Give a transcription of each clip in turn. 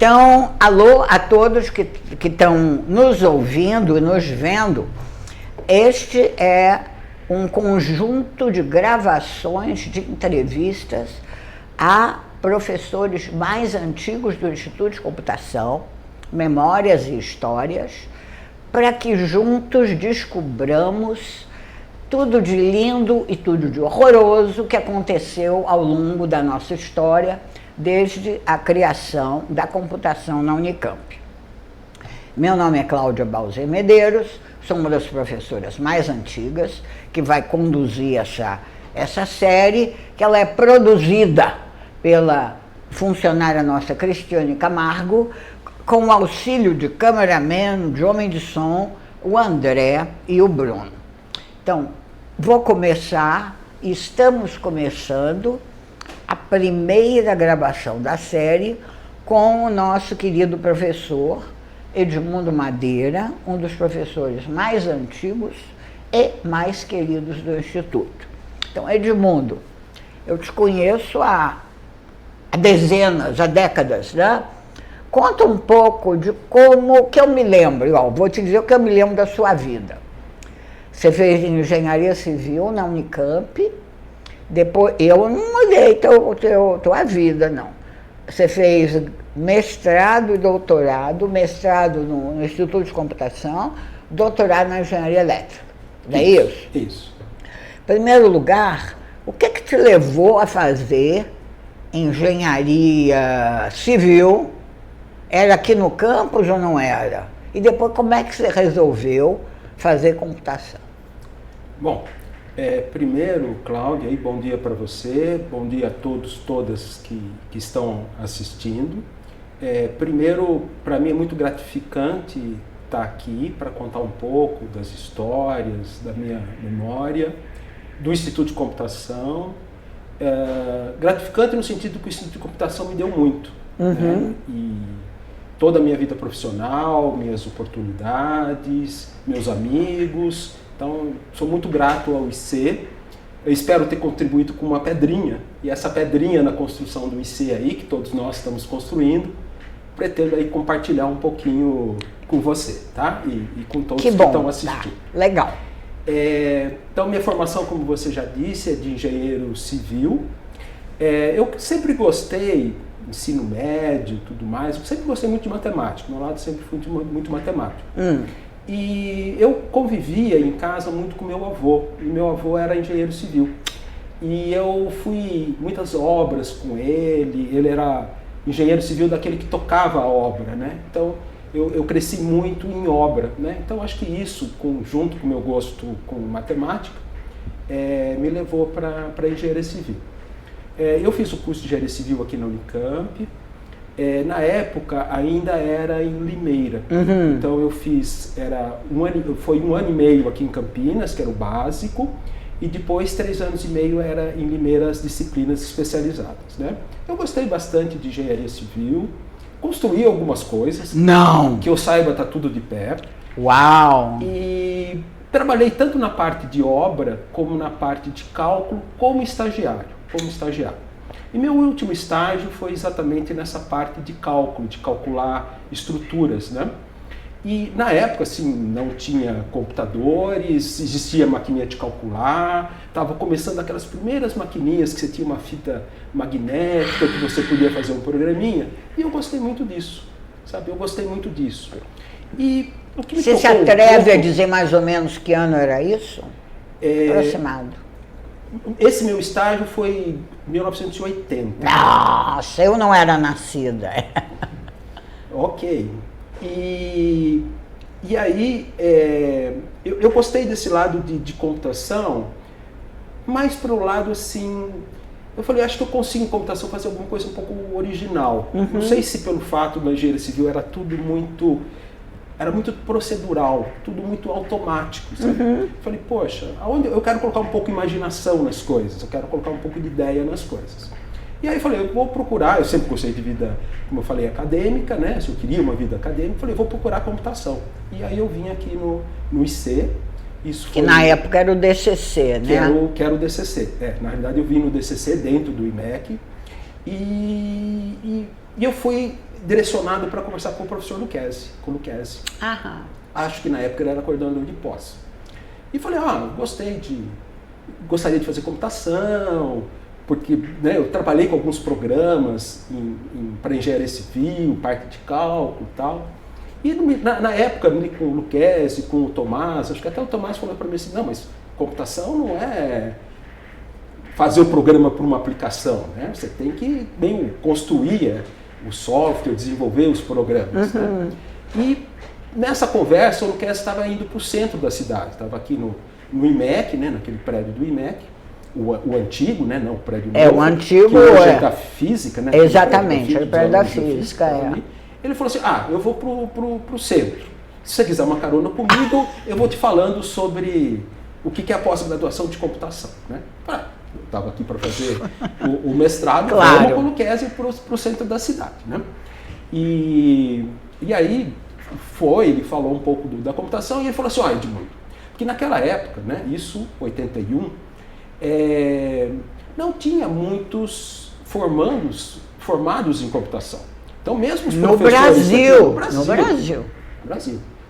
Então, alô a todos que estão nos ouvindo e nos vendo. Este é um conjunto de gravações de entrevistas a professores mais antigos do Instituto de Computação, Memórias e Histórias, para que juntos descubramos tudo de lindo e tudo de horroroso que aconteceu ao longo da nossa história, desde a criação da computação na Unicamp. Meu nome é Cláudia Balzer Medeiros, sou uma das professoras mais antigas que vai conduzir essa série, que ela é produzida pela funcionária nossa Cristiane Camargo, com o auxílio de cameraman, de homem de som, o André e o Bruno. Então, vou começar, estamos começando a primeira gravação da série com o nosso querido professor Edmundo Madeira, um dos professores mais antigos e mais queridos do Instituto. Então, Edmundo, eu te conheço há dezenas, há décadas, né? Conta um pouco de como, que eu me lembro, vou te dizer o que eu me lembro da sua vida. Você fez engenharia civil na Unicamp, depois, eu não olhei tua vida, não. Você fez mestrado e doutorado, mestrado no Instituto de Computação, doutorado na Engenharia Elétrica, não é isso? Isso. Em primeiro lugar, o que te levou a fazer engenharia civil? Era aqui no campus ou não era? E depois, como é que você resolveu fazer computação? Bom, primeiro, Cláudia, bom dia para você, bom dia a todos, todas que estão assistindo. Primeiro, para mim é muito gratificante estar aqui para contar um pouco das histórias, da minha memória, do Instituto de Computação. Gratificante no sentido que o Instituto de Computação me deu muito. Né? E toda a minha vida profissional, minhas oportunidades, meus amigos. Então, sou muito grato ao IC. Eu espero ter contribuído com uma pedrinha, e essa pedrinha na construção do IC aí, que todos nós estamos construindo, pretendo aí compartilhar um pouquinho com você, tá? E com todos que estão assistindo. Tá. Legal. Então, minha formação, como você já disse, é de engenheiro civil. Eu sempre gostei, ensino médio e tudo mais, eu sempre gostei muito de matemática. Meu lado sempre fui muito matemático. E eu convivia em casa muito com meu avô, e meu avô era engenheiro civil. E eu fui muitas obras com ele era engenheiro civil daquele que tocava a obra, né? Então eu cresci muito em obra, né? Então acho que isso, junto com o meu gosto com matemática, me levou para engenharia civil. Eu fiz o curso de engenharia civil aqui na Unicamp. Na época ainda era em Limeira, então eu fiz, foi 1 ano e meio aqui em Campinas, que era o básico, e depois 3 anos e meio era em Limeira as disciplinas especializadas, né? Eu gostei bastante de engenharia civil, construí algumas coisas, que eu saiba tá tudo de pé. Uau! E trabalhei tanto na parte de obra, como na parte de cálculo, como estagiário. E meu último estágio foi exatamente nessa parte de cálculo, de calcular estruturas, né? E na época, assim, não tinha computadores, existia maquininha de calcular, estava começando aquelas primeiras maquininhas que você tinha uma fita magnética, que você podia fazer um programinha, e eu gostei muito disso, sabe? Eu gostei muito disso. E o que me Você se atreve a dizer mais ou menos que ano era isso? Aproximado. Esse meu estágio foi em 1980. Nossa, eu não era nascida. Ok. E aí, eu gostei desse lado de computação, mas para o lado assim, eu falei, acho que eu consigo em computação fazer alguma coisa um pouco original. Não sei se pelo fato da engenharia civil era tudo muito procedural, tudo muito automático, sabe? Falei, poxa, eu quero colocar um pouco de imaginação nas coisas, eu quero colocar um pouco de ideia nas coisas. E aí falei, eu vou procurar, eu sempre gostei de vida, como eu falei, acadêmica, né? Se eu queria uma vida acadêmica, falei, vou procurar computação. E aí eu vim aqui no IC. Isso foi, que na época era o DCC, né? Que era o DCC. Na realidade eu vim no DCC dentro do IMEC. E eu fui direcionado para conversar com o professor Lucchesi, com o Lucchesi. Aham. Acho que na época ele era coordenador de pós. E falei, gostaria de fazer computação, porque né, eu trabalhei com alguns programas para engenharia civil, parte de cálculo e tal. E na época, com o Lucchesi, com o Tomás, acho que até o Tomás falou para mim assim, não, mas computação não é fazer o programa por uma aplicação, né? Você tem que meio construir o software, desenvolver os programas. Né? E nessa conversa, o Lucchesi estava indo para o centro da cidade, estava aqui no IMEC, né, naquele prédio do IMEC, o antigo, né, não o prédio novo, o antigo que hoje é da física, né? Exatamente, o prédio da física, Ele falou assim, eu vou pro centro. Se você quiser uma carona comigo, eu vou te falando sobre o que é a pós-graduação de computação. Né? Eu estava aqui para fazer o mestrado, claro. Vamos com o Lucchesi pro centro da cidade. Né? E aí ele falou um pouco da computação e ele falou assim, Edmundo, porque naquela época, né, isso, 81, não tinha muitos formados em computação. Então, mesmo os professores no Brasil.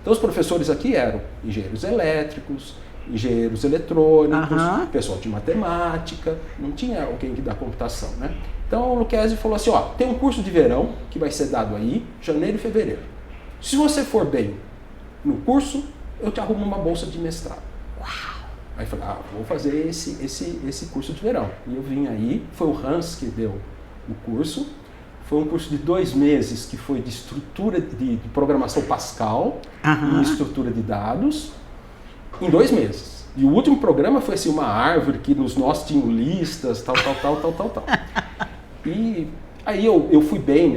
Então, os professores aqui eram engenheiros elétricos, engenheiros eletrônicos, pessoal de matemática, não tinha alguém que dá computação, né? Então, o Lucchesi falou assim, tem um curso de verão que vai ser dado aí, janeiro e fevereiro. Se você for bem no curso, eu te arrumo uma bolsa de mestrado. Uau! Aí eu falei, vou fazer esse curso de verão. E eu vim aí, foi o Hans que deu o curso. Foi um curso de 2 meses que foi de estrutura de programação Pascal e estrutura de dados, em 2 meses. E o último programa foi assim, uma árvore que nos nós tinham listas, tal. E aí eu fui bem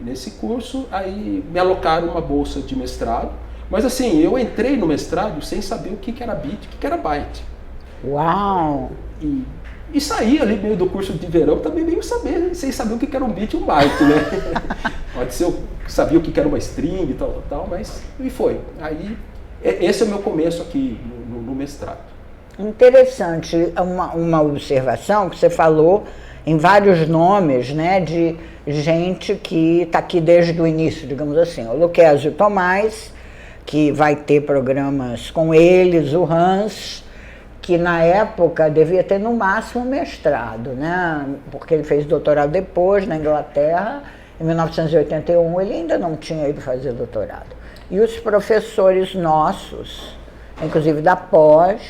nesse curso, aí me alocaram uma bolsa de mestrado. Mas assim, eu entrei no mestrado sem saber o que era bit, o que era byte. Uau! E saí ali meio do curso de verão também meio sem saber o que era um bit e um byte, né? Pode ser, eu sabia o que era uma string e tal, mas e foi. Aí, esse é o meu começo aqui no mestrado. Interessante, uma observação que você falou em vários nomes, né, de gente que está aqui desde o início, digamos assim. O Lucchesi e o Tomás, que vai ter programas com eles, o Hans, que na época devia ter no máximo mestrado, né? Porque ele fez doutorado depois na Inglaterra, em 1981 ele ainda não tinha ido fazer doutorado. E os professores nossos, inclusive da pós,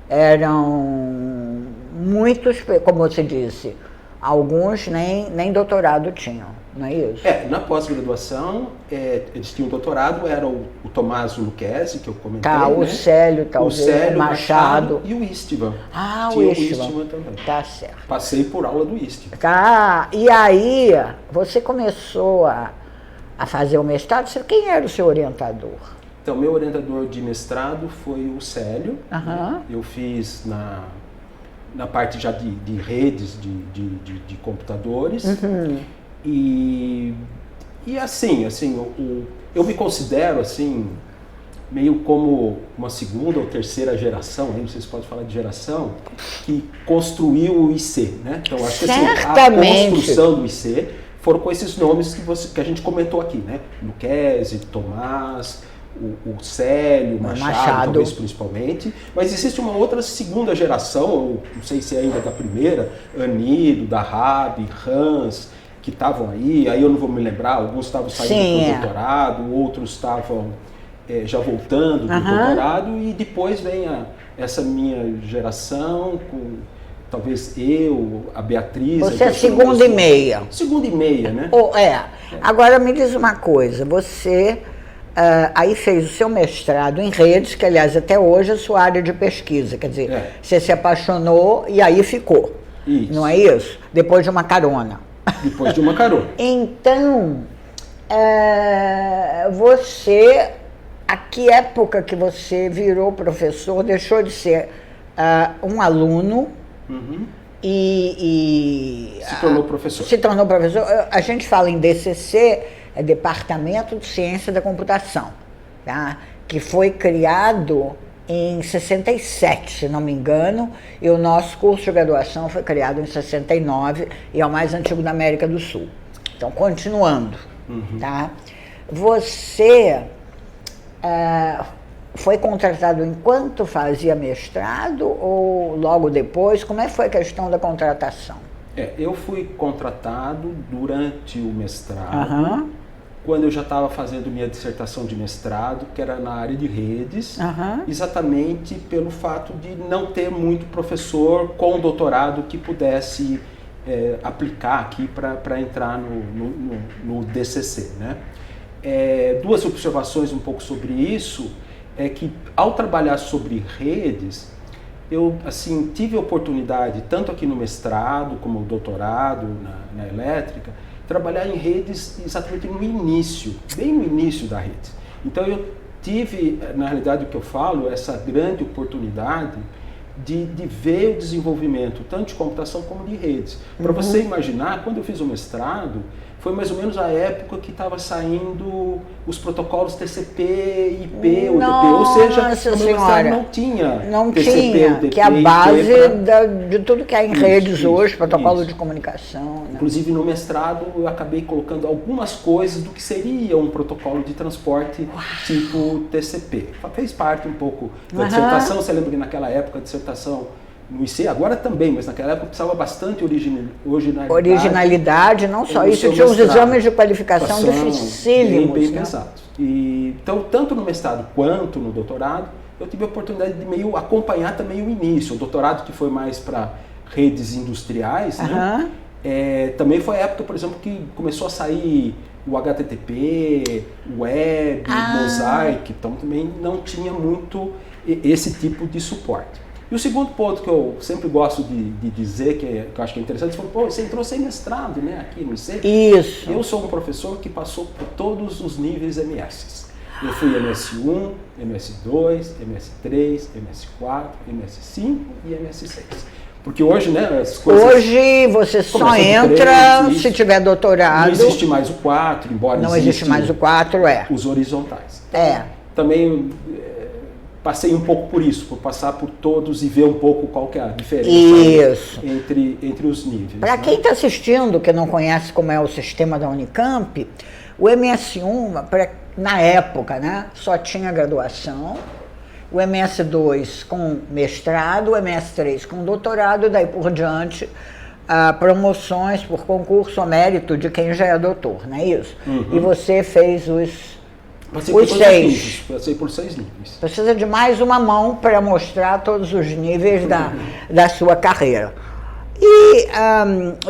eram muitos, como você disse, alguns nem doutorado tinham, não é isso? Na pós-graduação, eles tinham doutorado, era o Tomás Lucchesi, que eu comentei, o Célio, talvez, o Célio, Machado e o Istvan. O Istvan também. Tá certo. Passei por aula do Istvan. E aí, você começou a fazer o mestrado, quem era o seu orientador? Então, meu orientador de mestrado foi o Célio. Eu fiz na parte já de redes de computadores. E assim, eu me considero assim, meio como uma segunda ou terceira geração, não sei se pode falar de geração, que construiu o IC, né? Então acho que assim, a construção do IC foram com esses nomes que a gente comentou aqui, né? Lucchesi, Tomás, o Célio, Machado, talvez principalmente, mas existe uma outra segunda geração, não sei se é ainda da primeira, Anido, da Rabi, Hans, que estavam aí eu não vou me lembrar, alguns estavam saindo do doutorado, outros estavam já voltando do doutorado, e depois vem essa minha geração, com talvez eu, a Beatriz... Você é segunda e meia. Segunda e meia, né? Agora me diz uma coisa, você aí fez o seu mestrado em redes, que aliás até hoje é a sua área de pesquisa, quer dizer, você se apaixonou e aí ficou, não é isso? Depois de uma carona. Depois de uma carona. Então, a que época que você virou professor, deixou de ser um aluno e se tornou professor? Se tornou professor. A gente fala em DCC, é Departamento de Ciência da Computação, tá? Que foi criado em 67, se não me engano, e o nosso curso de graduação foi criado em 69 e é o mais antigo da América do Sul. Então, continuando, tá? Você foi contratado enquanto fazia mestrado ou logo depois? Como é que foi a questão da contratação? Eu fui contratado durante o mestrado, quando eu já estava fazendo minha dissertação de mestrado, que era na área de redes, exatamente pelo fato de não ter muito professor com doutorado que pudesse aplicar aqui para entrar no DCC, né? Duas observações um pouco sobre isso, é que ao trabalhar sobre redes, eu assim, tive a oportunidade, tanto aqui no mestrado como no doutorado na elétrica, trabalhar em redes exatamente no início, bem no início da rede. Então eu tive, na realidade o que eu falo, essa grande oportunidade de ver o desenvolvimento tanto de computação como de redes. Para você imaginar, quando eu fiz o mestrado, foi mais ou menos a época que estava saindo os protocolos TCP, IP, UDP, ou seja, o meu mestrado não tinha TCP, UDP, que é a base de tudo que há em redes hoje, protocolo de comunicação. Né? Inclusive no mestrado eu acabei colocando algumas coisas do que seria um protocolo de transporte tipo TCP. Fez parte um pouco da dissertação, você lembra que naquela época a dissertação no IC, agora também, mas naquela época precisava bastante originalidade, não só isso, tinha uns exames de qualificação dificílimos. Bem pensados. Então, tanto no mestrado quanto no doutorado, eu tive a oportunidade de meio acompanhar também o início. O doutorado que foi mais para redes industriais, né? Também foi a época, por exemplo, que começou a sair o HTTP, o Web, o Mosaic, então também não tinha muito esse tipo de suporte. E o segundo ponto que eu sempre gosto de dizer, que eu acho que é interessante, você falou, você entrou sem mestrado, né, aqui no IC. Isso. Eu sou um professor que passou por todos os níveis MS. Eu fui MS1, MS2, MS3, MS4, MS5 e MS6. Porque hoje, né, as coisas... Hoje você só entra se tiver doutorado. Não existe mais o 4, embora não existe mais o 4, os horizontais. Então, também passei um pouco por isso, por passar por todos e ver um pouco qual que é a diferença entre os níveis. Para quem está assistindo, que não conhece como é o sistema da Unicamp, o MS1, na época, né, só tinha graduação, o MS2 com mestrado, o MS3 com doutorado, daí por diante, promoções por concurso ou mérito de quem já é doutor, não é isso? E você fez os 6. Passei por 6 níveis. Precisa de mais uma mão para mostrar todos os níveis da sua carreira. E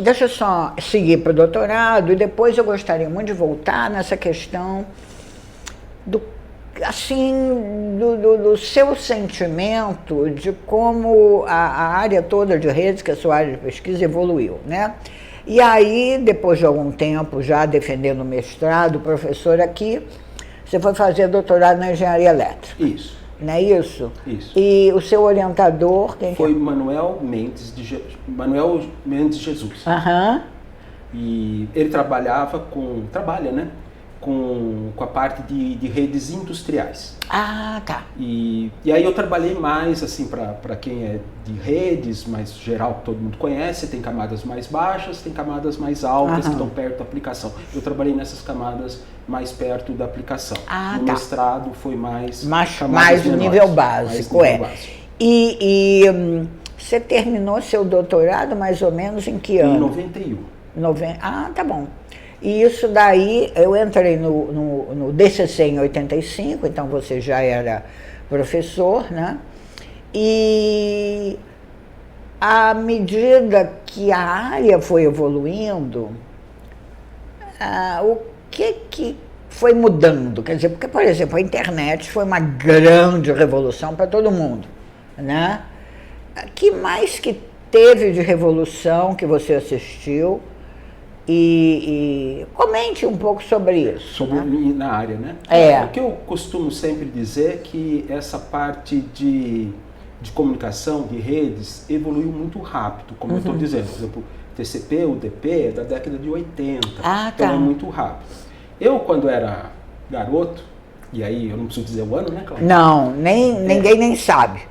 deixa eu só seguir para o doutorado, e depois eu gostaria muito de voltar nessa questão do seu sentimento de como a área toda de redes, que é a sua área de pesquisa, evoluiu, né? E aí, depois de algum tempo já defendendo o mestrado, professor aqui, você foi fazer doutorado na engenharia elétrica. Isso. Não é isso? Isso. E o seu orientador, quem foi? Manuel Mendes Jesus. E ele trabalha, né? Com a parte de redes industriais. Tá. E aí eu trabalhei mais, assim, para quem é de redes, mais geral, que todo mundo conhece, tem camadas mais baixas, tem camadas mais altas que estão perto da aplicação. Eu trabalhei nessas camadas mais perto da aplicação. No mestrado foi mais o nível básico, básico. E você terminou seu doutorado mais ou menos em que ano? Em 91. Tá bom. E isso daí, eu entrei no DCC em 85, então você já era professor, né? E à medida que a área foi evoluindo, o que foi mudando? Quer dizer, porque, por exemplo, a internet foi uma grande revolução para todo mundo, né? Que mais que teve de revolução que você assistiu? E comente um pouco sobre isso. Na área, né? O que eu costumo sempre dizer é que essa parte de comunicação, de redes, evoluiu muito rápido, como eu estou dizendo. Por exemplo, TCP, UDP é da década de 80, então é muito rápido. Eu, quando era garoto, e aí eu não preciso dizer o ano, né, Cláudia? Não, ninguém nem sabe.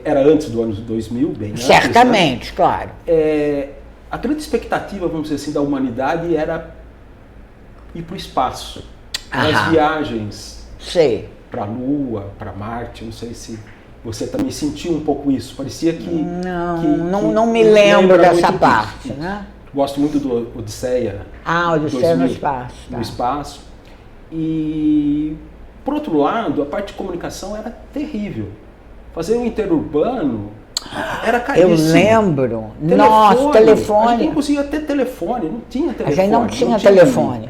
Era antes do ano 2000, bem antes. Certamente, né? Claro. A grande expectativa, vamos dizer assim, da humanidade era ir para o espaço. Aham. As viagens Sei. para a Lua, para Marte, não sei se você também sentiu um pouco isso. Parecia que... Não me lembro dessa parte, né? Gosto muito do Odisseia. Odisseia no espaço. No espaço. E, por outro lado, a parte de comunicação era terrível. Fazer um interurbano era caríssimo. Eu lembro. Nossa, telefone. A gente não conseguia ter telefone, não tinha telefone. A gente não tinha telefone.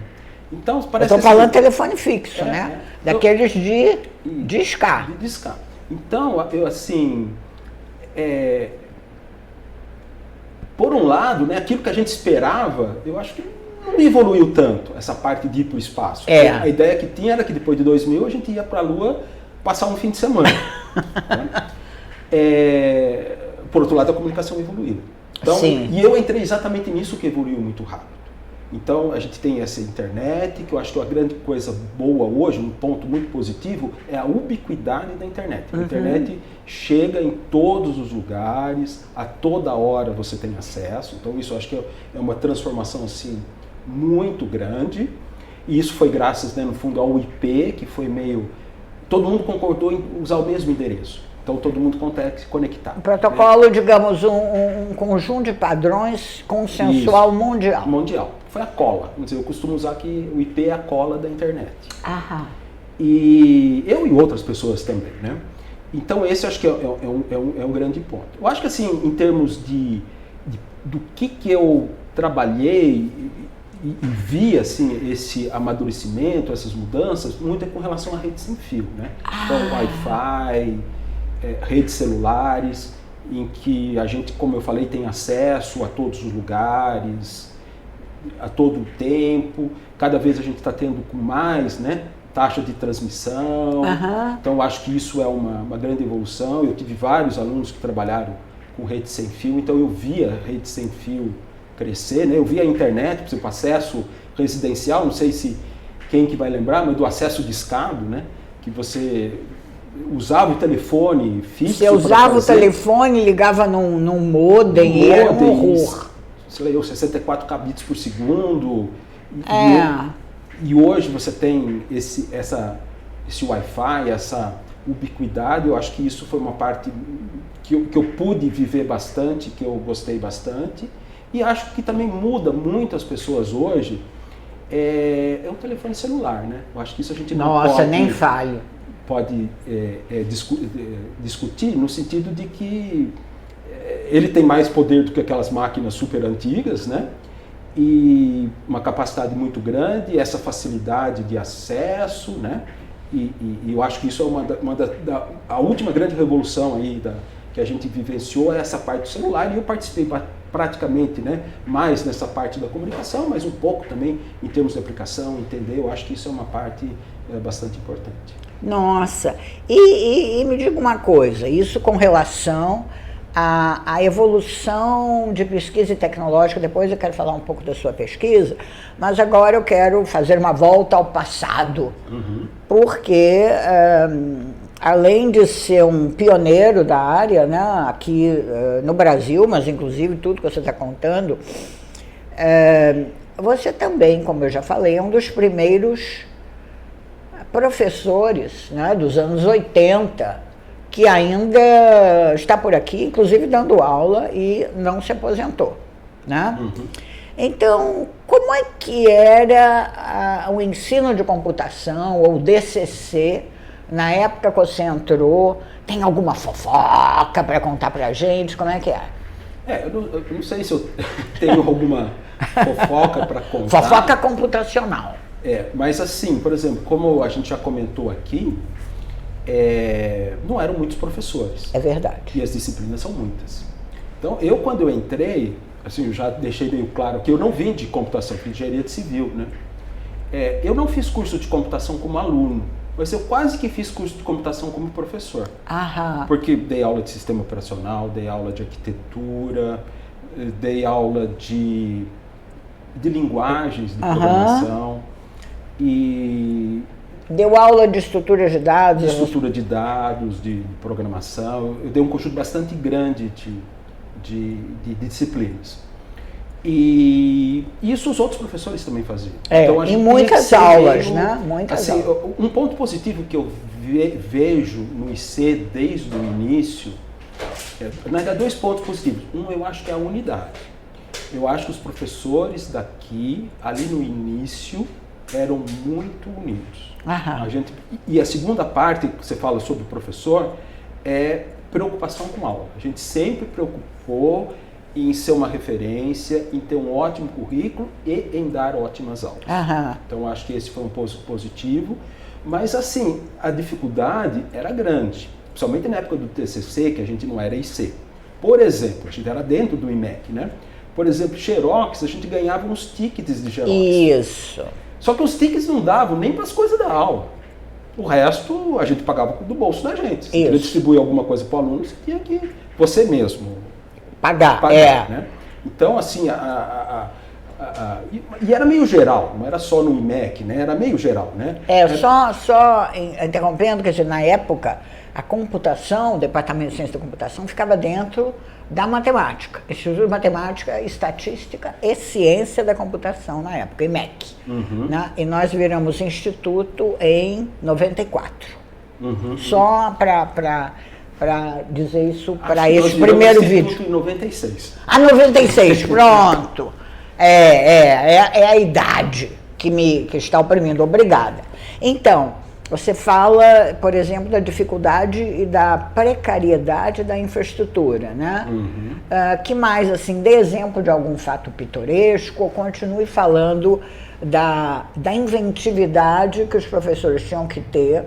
Então, parece eu estou falando telefone fixo, né? Daqueles de discar. De discar. Então, eu assim... por um lado, né, aquilo que a gente esperava, eu acho que não evoluiu tanto, essa parte de ir para o espaço. A ideia que tinha era que depois de 2000 a gente ia para a Lua passar um fim de semana. Né? Por outro lado, a comunicação evoluiu. Então, e eu entrei exatamente nisso que evoluiu muito rápido. Então, a gente tem essa internet, que eu acho que a grande coisa boa hoje, um ponto muito positivo, é a ubiquidade da internet. A internet chega em todos os lugares, a toda hora você tem acesso. Então, isso eu acho que é uma transformação assim, muito grande. E isso foi graças, né, no fundo, ao IP, que foi meio... Todo mundo concordou em usar o mesmo endereço. Então, todo mundo consegue se conectar. Um protocolo, digamos, um conjunto de padrões consensual mundial. Mundial. Foi a cola. Vamos dizer, eu costumo usar que o IP é a cola da internet. Aham. E eu e outras pessoas também, né? Então, esse eu acho que é um grande ponto. Eu acho que, assim, em termos do que eu trabalhei e vi, assim, esse amadurecimento, essas mudanças, muito é com relação à rede sem fio, né? Então, Wi-Fi, redes celulares, em que a gente, como eu falei, tem acesso a todos os lugares, a todo o tempo. Cada vez a gente está tendo com mais, né, taxa de transmissão. Então, eu acho que isso é uma grande evolução. Eu tive vários alunos que trabalharam com rede sem fio, então eu via a rede sem fio crescer, né? Eu via a internet, por exemplo, acesso residencial, não sei se quem que vai lembrar, mas do acesso discado, né? Que você usava o telefone fixo. Você usava o telefone, ligava num modem e era um horror. Sei lá, 64 kbps por segundo. E hoje você tem esse Wi-Fi, essa ubiquidade. Eu acho que isso foi uma parte que eu pude viver bastante, que eu gostei bastante. E acho que também muda muito as pessoas hoje. É o telefone celular, né? Eu acho que isso a gente não pode... Nossa, nem falho. Pode discutir no sentido de que ele tem mais poder do que aquelas máquinas super antigas, né? E uma capacidade muito grande, essa facilidade de acesso, né? E eu acho que isso é a última grande revolução aí que a gente vivenciou, é essa parte do celular, e eu participei praticamente, né, mais nessa parte da comunicação, mas um pouco também em termos de aplicação, entender. Eu acho que isso é uma parte bastante importante. Nossa, e me diga uma coisa, isso com relação à evolução de pesquisa e tecnológica. Depois eu quero falar um pouco da sua pesquisa, mas agora eu quero fazer uma volta ao passado, porque além de ser um pioneiro da área, né, aqui no Brasil, mas inclusive tudo que você está contando, você também, como eu já falei, é um dos primeiros professores, né, dos anos 80, que ainda está por aqui, inclusive dando aula, e não se aposentou, né? Então, como é que era o ensino de computação, ou DCC, na época que você entrou? Tem alguma fofoca para contar para a gente? Como é que é? Eu não sei se eu tenho alguma fofoca para contar. Fofoca computacional. Mas assim, por exemplo, como a gente já comentou aqui, não eram muitos professores. É verdade. E as disciplinas são muitas. Então, quando eu entrei, assim, eu já deixei meio claro que eu não vim de computação, de engenharia de civil, né? Eu não fiz curso de computação como aluno, mas eu quase que fiz curso de computação como professor. Porque dei aula de sistema operacional, dei aula de arquitetura, dei aula de linguagens, de programação. E deu aula de estrutura de dados? De estrutura de dados, de programação. Eu dei um conjunto bastante grande de disciplinas. E isso os outros professores também faziam. Então, em muitas aulas, né? Muitas assim, aulas. Um ponto positivo que eu vejo no IC desde o início, na verdade, 2 pontos positivos. Um, eu acho que é a unidade. Eu acho que os professores daqui, ali no início, eram muito unidos. E a segunda parte que você fala sobre o professor é preocupação com a aula. A gente sempre preocupou em ser uma referência, em ter um ótimo currículo e em dar ótimas aulas. Então, acho que esse foi um ponto positivo. Mas, assim, a dificuldade era grande, principalmente na época do TCC, que a gente não era IC. Por exemplo, a gente era dentro do IMEC, né? Por exemplo, Xerox, a gente ganhava uns tickets de Xerox. Isso. Só que os tickets não davam nem para as coisas da aula. O resto, a gente pagava do bolso da gente. Se você queria distribuir alguma coisa para o aluno, você tinha que, você mesmo, pagar. Né? Então, assim, e era meio geral, não era só no IMEC, né? Era meio geral, né? Só interrompendo, quer dizer, na época, a computação, o Departamento de Ciência da Computação, ficava dentro da matemática, Instituto de Matemática, Estatística e Ciência da Computação na época, IMEC. Né? E nós viramos instituto em 94. Só para dizer isso para esse primeiro vídeo. Em 96. 96, pronto. É a idade que está oprimindo. Obrigada. Então, você fala, por exemplo, da dificuldade e da precariedade da infraestrutura, né? Que mais, assim, dê exemplo de algum fato pitoresco ou continue falando da inventividade que os professores tinham que ter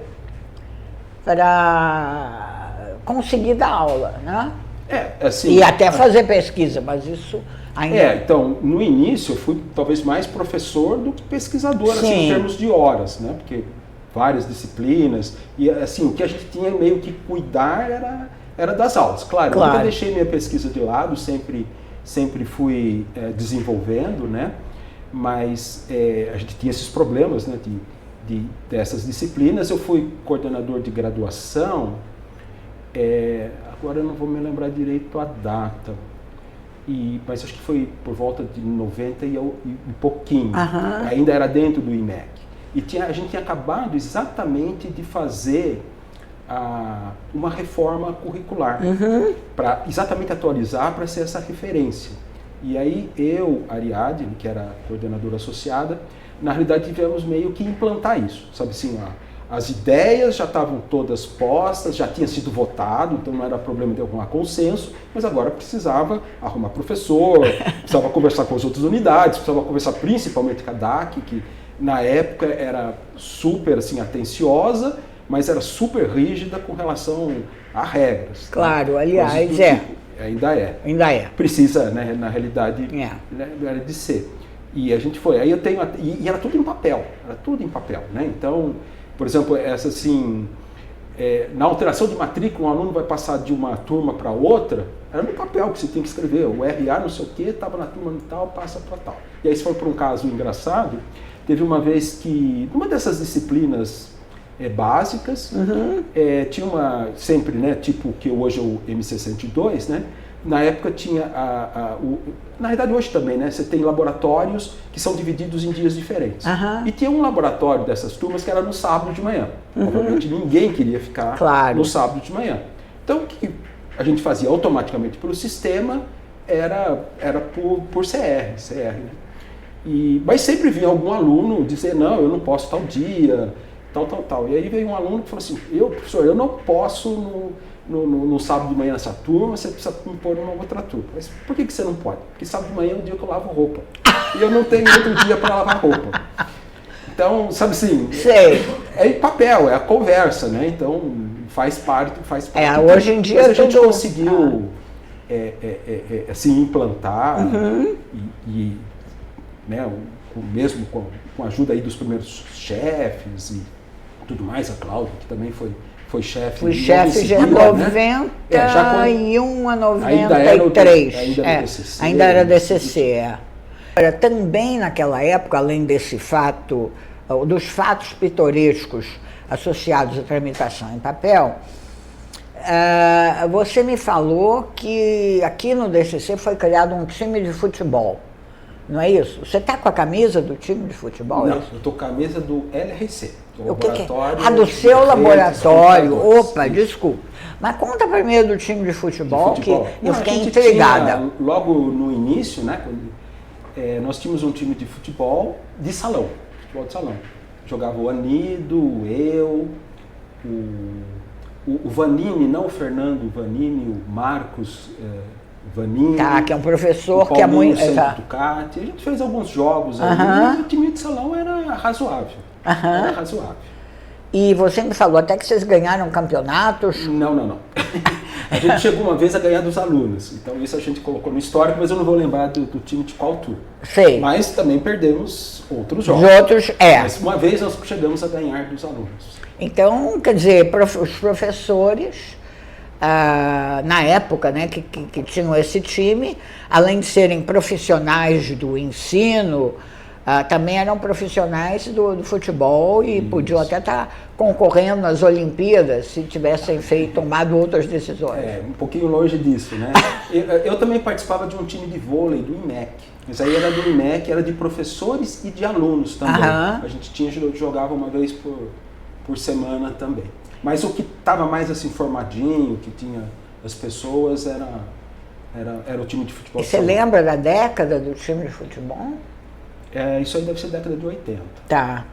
para conseguir dar aula, né? Assim, e até fazer pesquisa, mas isso ainda... Então, no início eu fui talvez mais professor do que pesquisador, assim, em termos de horas, né? Porque várias disciplinas, e assim, o que a gente tinha meio que cuidar era das aulas. Claro, eu nunca deixei minha pesquisa de lado, sempre fui desenvolvendo, né? Mas a gente tinha esses problemas, né, dessas disciplinas. Eu fui coordenador de graduação, agora eu não vou me lembrar direito a data, mas acho que foi por volta de 90 e um pouquinho, ainda era dentro do IMEC. E a gente tinha acabado exatamente de fazer uma reforma curricular, para exatamente atualizar, para ser essa referência. E aí Ariadne, que era coordenadora associada, na realidade tivemos meio que implantar isso, sabe assim, as ideias já estavam todas postas, já tinha sido votado, então não era problema de arrumar consenso, mas agora precisava arrumar professor, precisava conversar com as outras unidades, precisava conversar principalmente com a DAC, que na época era super assim, atenciosa, mas era super rígida com relação a regras. Claro, né? Aliás, tipo. Ainda é. Precisa, né, na realidade, né, de ser. E a gente foi. Aí eu tenho. E era tudo em papel. Né? Então, por exemplo, essa assim. Na alteração de matrícula, um aluno vai passar de uma turma para outra, era no papel que você tem que escrever. O RA não sei o quê, estava na turma tal, passa para tal. E aí, se for por um caso engraçado, teve uma vez que, numa dessas disciplinas básicas, tinha uma, sempre, né, tipo que hoje é o MC102, né? Na época tinha na verdade hoje também, né? Você tem laboratórios que são divididos em dias diferentes. E tinha um laboratório dessas turmas que era no sábado de manhã. Obviamente ninguém queria ficar no sábado de manhã. Então o que a gente fazia automaticamente pelo sistema era por CR, né? Mas sempre vinha algum aluno dizer, não, eu não posso tal dia, tal. E aí veio um aluno que falou assim, professor, eu não posso no sábado de manhã nessa turma, você precisa me pôr numa outra turma. Mas por que você não pode? Porque sábado de manhã é o dia que eu lavo roupa. E eu não tenho outro dia para lavar roupa. Então, sabe assim, é em papel, é a conversa, né? Então, faz parte. Hoje em dia mas a gente conseguiu assim, implantar e né, mesmo com a ajuda aí dos primeiros chefes e tudo mais, a Cláudia, que também foi chefe. Fui chefe de 91 a 93. Ainda era DCC. Também naquela época, além desse fato, dos fatos pitorescos associados à tramitação em papel, você me falou que aqui no DCC foi criado um time de futebol. Não é isso? Você está com a camisa do time de futebol? Não, é isso? eu estou com a camisa do LRC. O que é? Ah, do seu laboratório. Opa, isso. Desculpa. Mas conta primeiro do time de futebol, que eu Não, fiquei intrigada. Logo no início, né, nós tínhamos um time de futebol de salão. Futebol de salão. Jogava o Anido, eu, o Vanini, não o Fernando Vanini, o Marcos Vanini. Tá, que é um professor o que é muito. Tá. Ducati. A gente fez alguns jogos ali, e o time de salão era razoável. Era razoável. E você me falou até que vocês ganharam campeonatos. Não. A gente chegou uma vez a ganhar dos alunos. Então isso a gente colocou no histórico, mas eu não vou lembrar do time de qual turno. Sei. Mas também perdemos outros jogos. Os outros, Mas uma vez nós chegamos a ganhar dos alunos. Então, quer dizer, os professores, na época, né, que tinham esse time, além de serem profissionais do ensino, também eram profissionais do futebol e podiam até estar concorrendo nas Olimpíadas se tivessem tomado outras decisões. Um pouquinho longe disso, né? eu também participava de um time de vôlei do IMEC. Isso aí era do IMEC, era de professores e de alunos também. A gente jogava uma vez por semana também. Mas o que estava mais assim formadinho, que tinha as pessoas, era o time de futebol. E você lembra da década do time de futebol? Isso aí deve ser década de 80. Tá.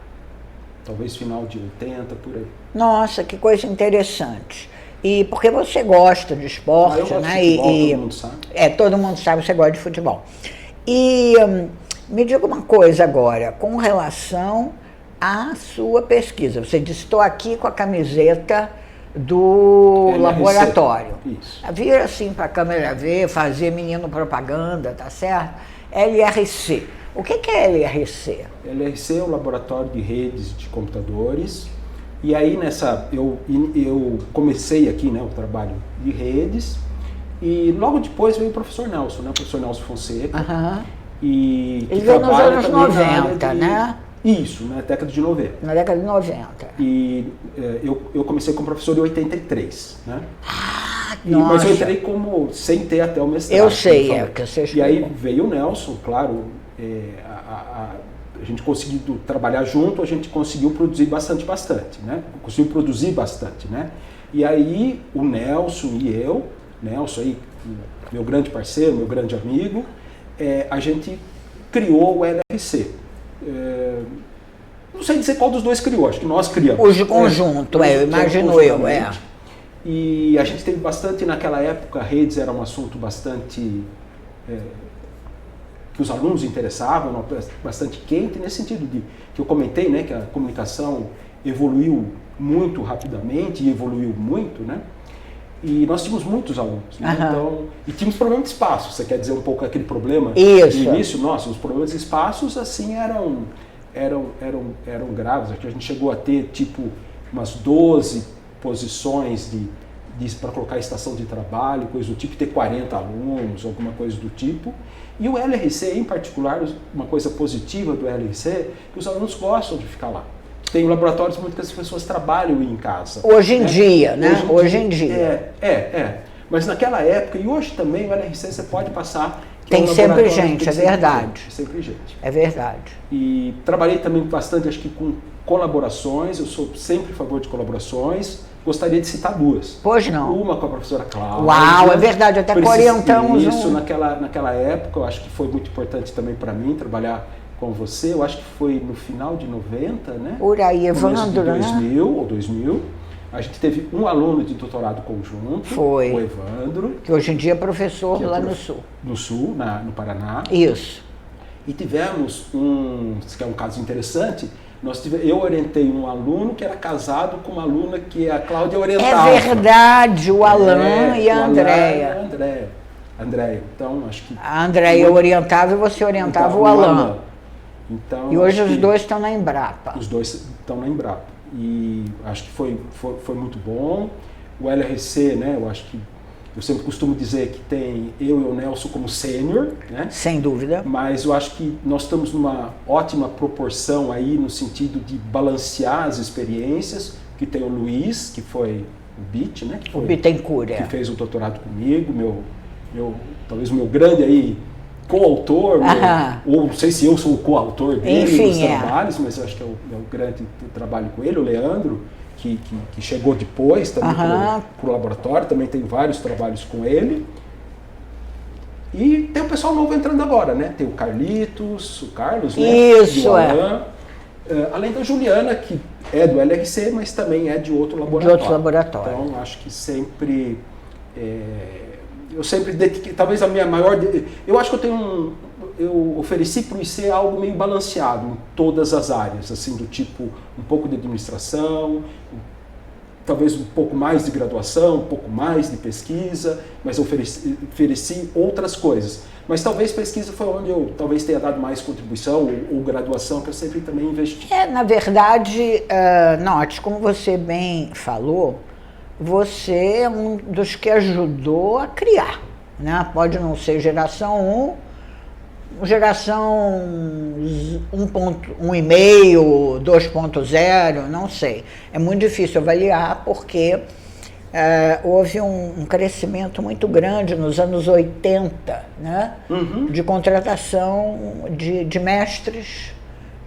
Talvez final de 80, por aí. Nossa, que coisa interessante. E porque você gosta de esporte, eu gosto né? De futebol, todo mundo sabe. Todo mundo sabe que você gosta de futebol. E me diga uma coisa agora, com relação à sua pesquisa. Você disse, estou aqui com a camiseta do LRC. Laboratório. Isso. Vira assim para a câmera ver, fazer menino propaganda, tá certo? LRC. O que é LRC? LRC é o Laboratório de Redes de Computadores. E aí eu comecei aqui, né, o trabalho de redes. E logo depois veio o professor Nelson, né? O professor Nelson Fonseca. E ele veio nos anos 90, né? Isso, na década de 90. Na década de 90. E eu comecei como professor em 83, né? Nossa. Mas eu entrei sem ter até o mestrado. Eu sei, que você explicou. E aí veio o Nelson, claro, a gente conseguiu trabalhar junto, a gente conseguiu produzir bastante, né? Conseguiu produzir bastante, né? E aí o Nelson e eu, Nelson aí, meu grande parceiro, meu grande amigo, a gente criou o LRC. Não sei dizer qual dos dois criou, acho que nós criamos. Os de conjunto, eu imagino eu. E a gente teve bastante, naquela época, redes era um assunto bastante... que os alunos interessavam, bastante quente, nesse sentido que eu comentei, né, que a comunicação evoluiu muito rapidamente e evoluiu muito, né? E nós tínhamos muitos alunos, né? Então, e tínhamos problema de espaço. Você quer dizer um pouco aquele problema Isso. do início? Nossa, os problemas de espaços assim eram graves. Aqui a gente chegou a ter tipo umas 12 posições para colocar estação de trabalho, coisa do tipo, ter 40 alunos, alguma coisa do tipo. E o LRC, em particular, uma coisa positiva do LRC, que os alunos gostam de ficar lá. Tem laboratórios muito que as pessoas trabalham em casa. Hoje em dia, né? Hoje em dia. Mas naquela época, e hoje também, o LRC você pode passar... Tem sempre gente, é verdade. Sempre gente. É verdade. E trabalhei também bastante, acho que com colaborações, eu sou sempre a favor de colaborações. Gostaria de citar duas. Pois não. Uma com a professora Cláudia. Uau, é verdade, até orientamos. Isso, naquela época, eu acho que foi muito importante também para mim trabalhar com você. Eu acho que foi no final de 90, né? Por aí, Evandro, né? 2000. A gente teve um aluno de doutorado conjunto, foi. O Evandro. Que hoje em dia é professor lá no Sul. No Sul, no Paraná. Isso. E tivemos que é um caso interessante, eu orientei um aluno que era casado com uma aluna que a Cláudia orientava. É verdade, o Alain e a Andréia. Andréia. Então, acho que... A Andréia orientava e você orientava o Alain. Então, e hoje os dois estão na Embrapa. Os dois estão na Embrapa. E acho que foi muito bom. O LRC, né, eu acho que... Eu sempre costumo dizer que tem eu e o Nelson como sênior, né? Sem dúvida. Mas eu acho que nós estamos numa ótima proporção aí no sentido de balancear as experiências, que tem o Luiz, que foi o BIT, né? O Bittencourt, que fez o doutorado comigo, talvez o meu grande aí coautor, ou não sei se eu sou o coautor dele nos trabalhos, mas eu acho que é o grande trabalho com ele, o Leandro, que chegou depois também para o laboratório, também tem vários trabalhos com ele. E tem o pessoal novo entrando agora, né? Tem o Carlitos, o Carlos, né? Isso, além da Juliana, que é do LRC, mas também é de outro laboratório. De outro laboratório. Então, acho que sempre... eu sempre dediquei, talvez a minha maior... Eu acho que eu ofereci para o IC algo meio balanceado em todas as áreas, assim, do tipo, um pouco de administração, talvez um pouco mais de graduação, um pouco mais de pesquisa, mas eu ofereci outras coisas. Mas talvez pesquisa foi onde eu talvez tenha dado mais contribuição, ou graduação, que eu sempre também investi. Na verdade, Note, como você bem falou, você é um dos que ajudou a criar, né? Pode não ser geração 1, geração 1.5, 2.0, não sei. É muito difícil avaliar porque houve um crescimento muito grande nos anos 80, né? De contratação de mestres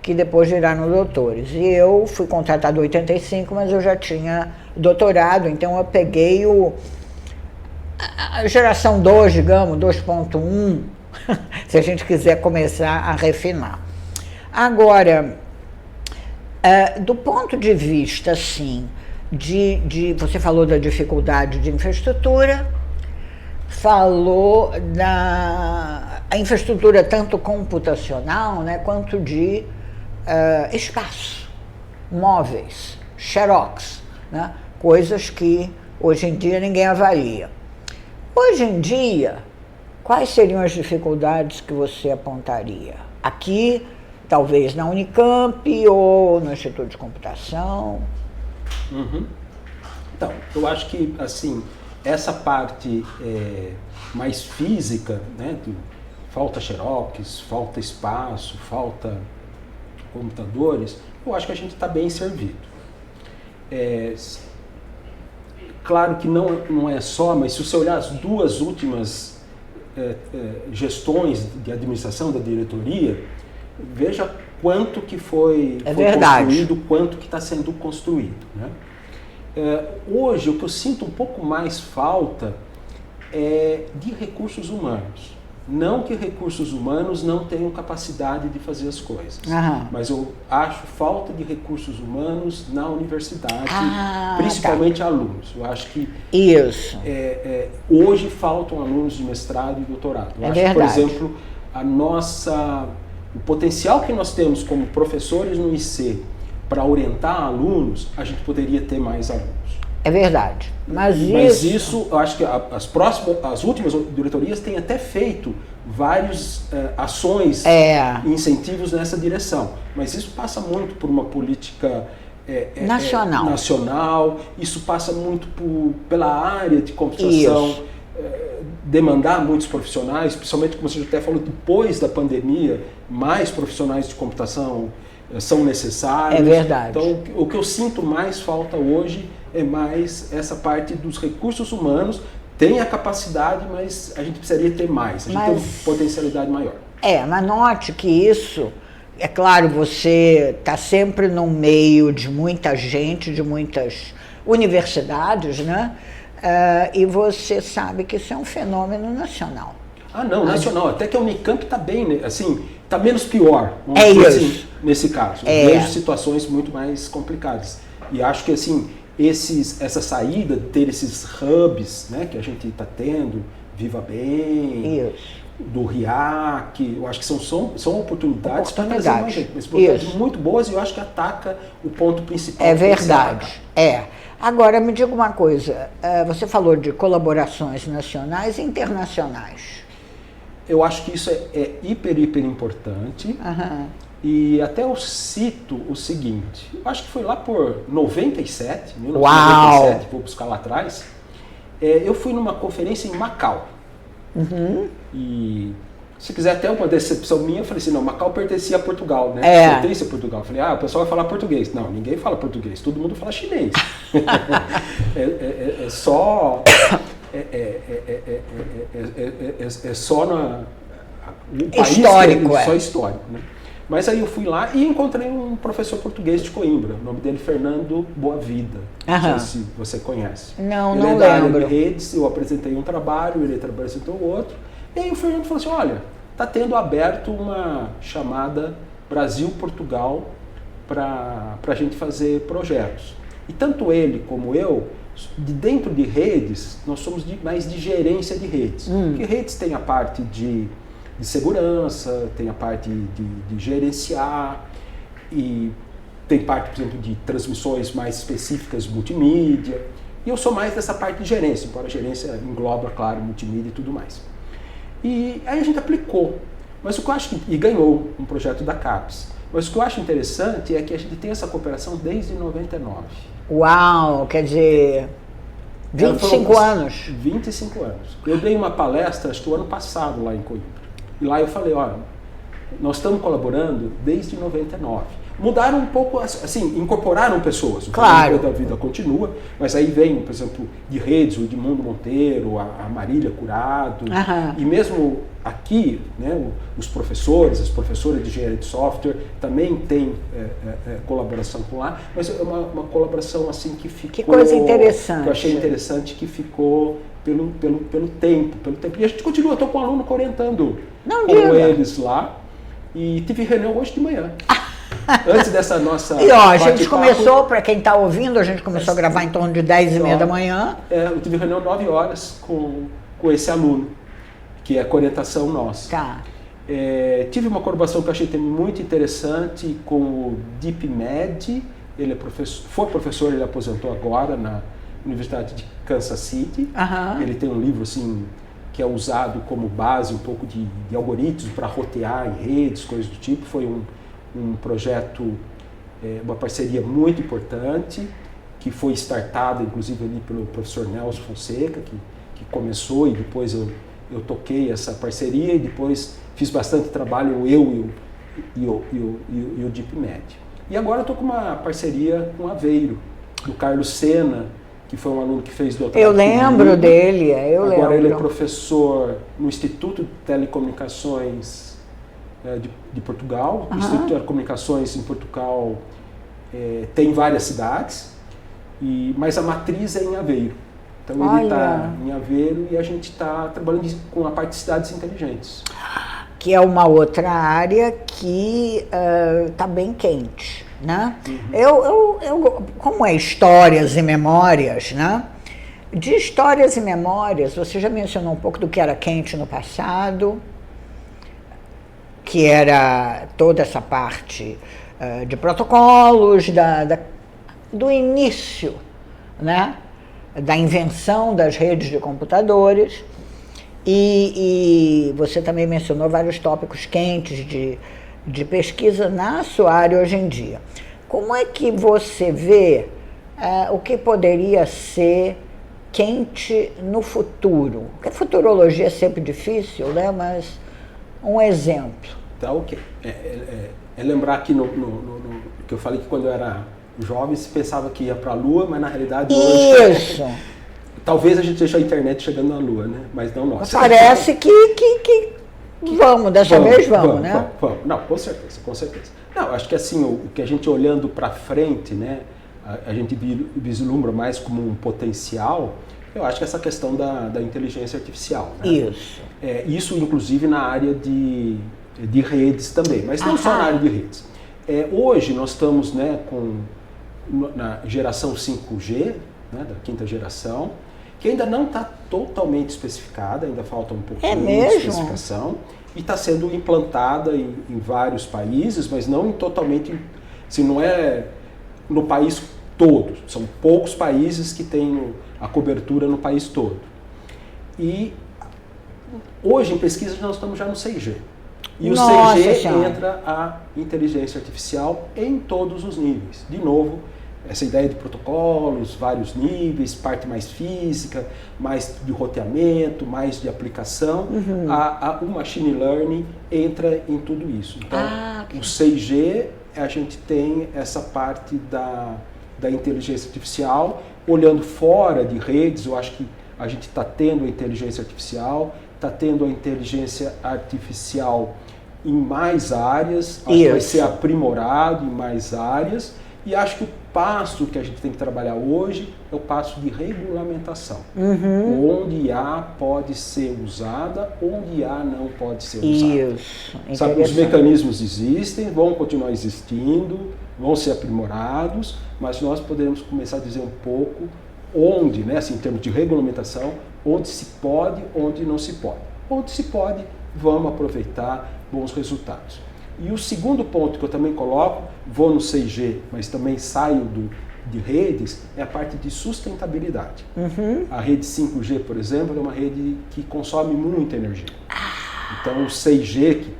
que depois viraram doutores. E eu fui contratada em 85, mas eu já tinha doutorado, então eu peguei a geração 2, digamos, 2.1, se a gente quiser começar a refinar. Agora, do ponto de vista, assim, você falou da dificuldade de infraestrutura, falou da infraestrutura tanto computacional, né, quanto de espaço, móveis, xerox, né, coisas que hoje em dia ninguém avalia. Hoje em dia, quais seriam as dificuldades que você apontaria? Aqui, talvez na Unicamp ou no Instituto de Computação? Então, eu acho que, assim, essa parte mais física, né, falta xerox, falta espaço, falta computadores, eu acho que a gente está bem servido. Claro que não é só, mas se você olhar as duas últimas gestões de administração da diretoria, veja quanto que foi construído, quanto que está sendo construído, né? Hoje, o que eu sinto um pouco mais falta é de recursos humanos. Não que recursos humanos não tenham capacidade de fazer as coisas, mas eu acho falta de recursos humanos na universidade, principalmente alunos. Eu acho que hoje faltam alunos de mestrado e doutorado. Eu acho que, por exemplo, o potencial que nós temos como professores no IC para orientar alunos, a gente poderia ter mais alunos. É verdade. Mas isso, eu acho que as últimas diretorias têm até feito várias ações e incentivos nessa direção. Mas isso passa muito por uma política nacional, isso passa muito pela área de computação, demandar muitos profissionais, principalmente, como você até falou, depois da pandemia, mais profissionais de computação são necessários. É verdade. Então, o que eu sinto mais falta hoje é mais essa parte dos recursos humanos. Tem a capacidade, mas a gente precisaria ter mais, a gente tem uma potencialidade maior. Mas note que isso, é claro, você está sempre no meio de muita gente, de muitas universidades, né? E você sabe que isso é um fenômeno nacional. Nacional. Até que a Unicamp está bem, assim, está menos pior, assim, nesse caso. Eu vejo situações muito mais complicadas. E acho que, assim, essa saída, ter esses hubs, né, que a gente está tendo, Viva Bem, do RIAC, eu acho que são oportunidades para trazer mais gente, mas oportunidades muito boas, e eu acho que ataca o ponto principal. É verdade, Agora, me diga uma coisa, você falou de colaborações nacionais e internacionais. Eu acho que isso é hiper importante. E até eu cito o seguinte, eu acho que foi lá por 1997, vou buscar lá atrás, eu fui numa conferência em Macau. E se quiser até uma decepção minha, eu falei assim, não, Macau pertencia a Portugal, né? Pertence a Portugal. Eu falei, o pessoal vai falar português. Não, ninguém fala português, todo mundo fala chinês. É só o país histórico, só histórico, né? Mas aí eu fui lá e encontrei um professor português de Coimbra, o nome dele é Fernando Boavida, não sei se você conhece. Não, ele não é da lembro. área de redes, eu apresentei um trabalho, ele apresentou outro, e aí o Fernando falou assim, olha, está tendo aberto uma chamada Brasil-Portugal para a gente fazer projetos. E tanto ele como eu, de dentro de redes, nós somos mais de gerência de redes. Porque redes tem a parte de segurança, tem a parte de gerenciar, e tem parte, por exemplo, de transmissões mais específicas, multimídia. E eu sou mais dessa parte de gerência, embora a gerência engloba, claro, multimídia e tudo mais. E aí a gente aplicou, mas o que eu acho e ganhou um projeto da CAPES. Mas o que eu acho interessante é que a gente tem essa cooperação desde 99. Uau, quer dizer, 25 anos. 25 anos. Eu dei uma palestra, acho que o ano passado, lá em Coimbra. E lá eu falei, olha, nós estamos colaborando desde 99. Mudaram um pouco, assim, incorporaram pessoas. O claro. da vida continua, mas aí vem, por exemplo, de redes, o Edmundo Monteiro, a Marília Curado, e mesmo aqui, né, os professores, as professoras de engenharia de software também têm colaboração com lá, mas é uma colaboração assim que ficou... Que coisa interessante. Que eu achei interessante, que ficou pelo tempo. E a gente continua, estou com um aluno orientando com eles lá, e tive reunião hoje de manhã. Antes dessa nossa... E ó, a gente começou, para quem está ouvindo, a gente começou a gravar em torno de 10h30 da manhã. Eu tive reunião 9 horas com esse aluno, que é a orientação nossa. Tá. Tive uma colaboração que eu achei muito interessante com o DeepMed. Ele foi professor, ele aposentou agora na Universidade de Kansas City. Ele tem um livro assim, que é usado como base um pouco de algoritmos para rotear em redes, coisas do tipo. Foi um projeto, uma parceria muito importante, que foi startada inclusive ali pelo professor Nelson Fonseca, que começou, e depois eu toquei essa parceria, e depois fiz bastante trabalho, eu e o DeepMed. E agora eu estou com uma parceria com o Aveiro, do Carlos Sena, que foi um aluno que fez doutorado. Eu lembro dele, Agora ele é professor no Instituto de Telecomunicações de Portugal. O Instituto de Telecomunicações em Portugal tem várias cidades, mas a matriz é em Aveiro. Então ele está em Aveiro e a gente está trabalhando com a parte de cidades inteligentes. Que é uma outra área que está bem quente, né? Eu, como é histórias e memórias, né? De histórias e memórias, você já mencionou um pouco do que era quente no passado, que era toda essa parte de protocolos, do início, né? Da invenção das redes de computadores, e você também mencionou vários tópicos quentes de pesquisa na sua área hoje em dia. Como é que você vê o que poderia ser quente no futuro? Porque a futurologia é sempre difícil, né? Mas um exemplo. Tá, ok. Lembrar aqui que eu falei que quando eu era jovem se pensava que ia para a Lua, mas na realidade hoje... Isso! Talvez a gente deixe a internet chegando na Lua, né? Mas não nós. Parece que vamos, dessa vez vamos, né? Vamos. Não, com certeza, com certeza. Não, acho que assim, o que a gente olhando para frente, né? A gente vislumbra mais como um potencial. Eu acho que essa questão da inteligência artificial, né? Isso. Isso, inclusive, na área de redes também, mas não só na área de redes. Hoje nós estamos, né, na geração 5G, né, da quinta geração, que ainda não está totalmente especificada, ainda falta um pouquinho de especificação, e está sendo implantada em vários países, mas não totalmente, assim, não é no país todo, são poucos países que têm a cobertura no país todo. E hoje, em pesquisa, nós estamos já no 6G. E o 6G entra a inteligência artificial em todos os níveis. De novo, essa ideia de protocolos, vários níveis, parte mais física, mais de roteamento, mais de aplicação. O machine learning entra em tudo isso. Então, o 6G, a gente tem essa parte da inteligência artificial. Olhando fora de redes, eu acho que a gente está tendo a inteligência artificial está tendo a inteligência artificial em mais áreas, acho que vai ser aprimorado em mais áreas, e acho que o passo que a gente tem que trabalhar hoje é o passo de regulamentação. Onde IA pode ser usada, onde IA não pode ser usada. Sabe, os mecanismos existem, vão continuar existindo, vão ser aprimorados, mas nós podemos começar a dizer um pouco onde, né, assim, em termos de regulamentação, onde se pode, onde não se pode. Onde se pode, vamos aproveitar bons resultados. E o segundo ponto que eu também coloco, vou no 6G, mas também saio de redes, é a parte de sustentabilidade. A rede 5G, por exemplo, é uma rede que consome muita energia. Então o 6G que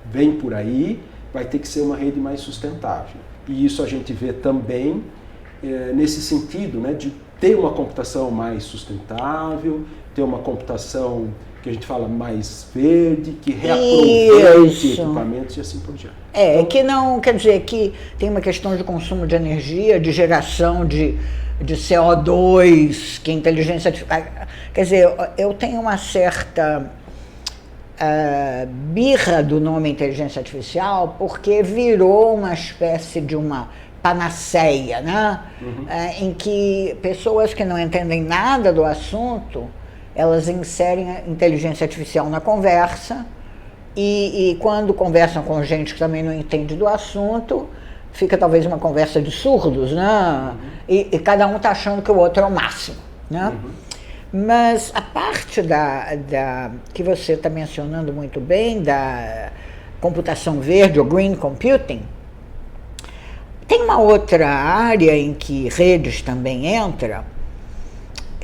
vem por aí vai ter que ser uma rede mais sustentável. E isso a gente vê também nesse sentido, né, de ter uma computação mais sustentável, ter uma computação que a gente fala mais verde, que reaproveite equipamentos e assim por diante. Então, que não, quer dizer, que tem uma questão de consumo de energia, de geração de CO2, que inteligência artificial... Quer dizer, eu tenho uma certa birra do nome inteligência artificial, porque virou uma espécie de uma panaceia, né? Em que pessoas que não entendem nada do assunto, elas inserem a inteligência artificial na conversa e quando conversam com gente que também não entende do assunto, fica talvez uma conversa de surdos, né? E cada um está achando que o outro é o máximo, né? Mas a parte que você está mencionando muito bem, da computação verde, ou green computing, tem uma outra área em que redes também entra,